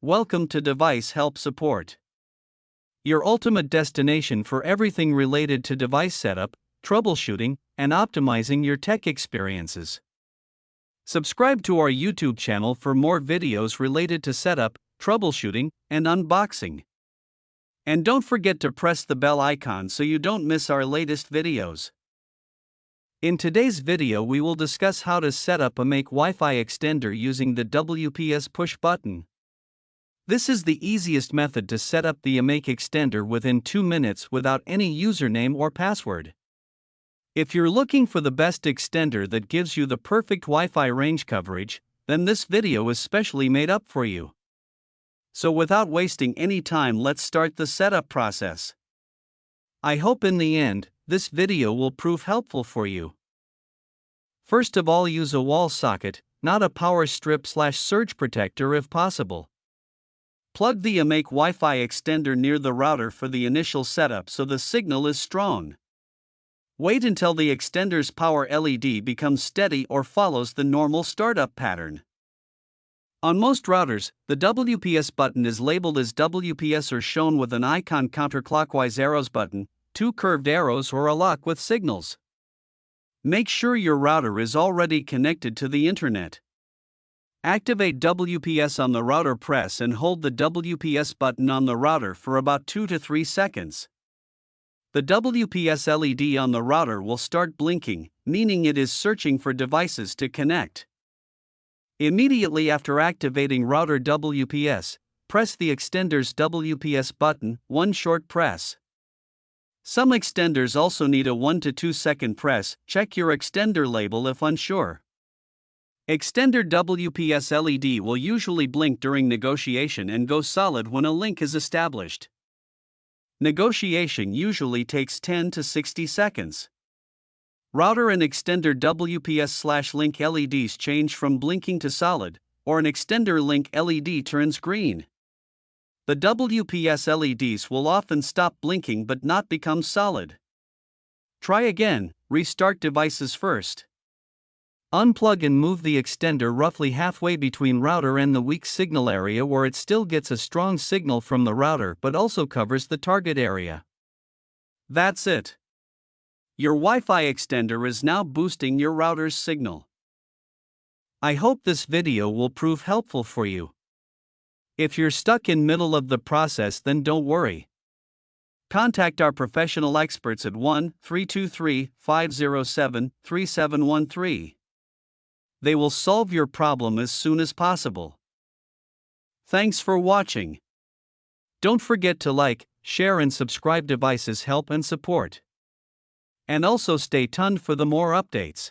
Welcome to Device Help Support, your ultimate destination for everything related to device setup, troubleshooting, and optimizing your tech experiences. Subscribe to our YouTube channel for more videos related to setup, troubleshooting, and unboxing. And don't forget to press the bell icon so you don't miss our latest videos. In today's video, we will discuss how to set up Amake WiFi Extender using the WPS push button. This is the easiest method to set up the Amake Extender within 2 minutes without any username or password. If you're looking for the best extender that gives you the perfect Wi-Fi range coverage, then this video is specially made up for you. So without wasting any time, let's start the setup process. I hope in the end, this video will prove helpful for you. First of all, use a wall socket, not a power strip/surge protector if possible. Plug the Amake Wi-Fi Extender near the router for the initial setup so the signal is strong. Wait until the extender's power LED becomes steady or follows the normal startup pattern. On most routers, the WPS button is labeled as WPS or shown with an icon counterclockwise arrows button, 2 curved arrows, or a lock with signals. Make sure your router is already connected to the internet. Activate WPS on the router. Press and hold the WPS button on the router for about 2 to 3 seconds. The WPS LED on the router will start blinking, meaning it is searching for devices to connect. Immediately after activating router WPS, press the extender's WPS button, one short press. Some extenders also need a 1 to 2 second press. Check your extender label if unsure. Extender WPS LED will usually blink during negotiation and go solid when a link is established. Negotiation usually takes 10 to 60 seconds. Router and extender WPS/link LEDs change from blinking to solid, or an extender link LED turns green. The WPS LEDs will often stop blinking but not become solid. Try again, restart devices first. Unplug and move the extender roughly halfway between router and the weak signal area where it still gets a strong signal from the router but also covers the target area. That's it. Your Wi-Fi extender is now boosting your router's signal. I hope this video will prove helpful for you. If you're stuck in middle of the process, then don't worry. Contact our professional experts at 1-323-507-3713. They will solve your problem as soon as possible. Thanks for watching. Don't forget to like, share and subscribe. Devices Help and Support. And also stay tuned for the more updates.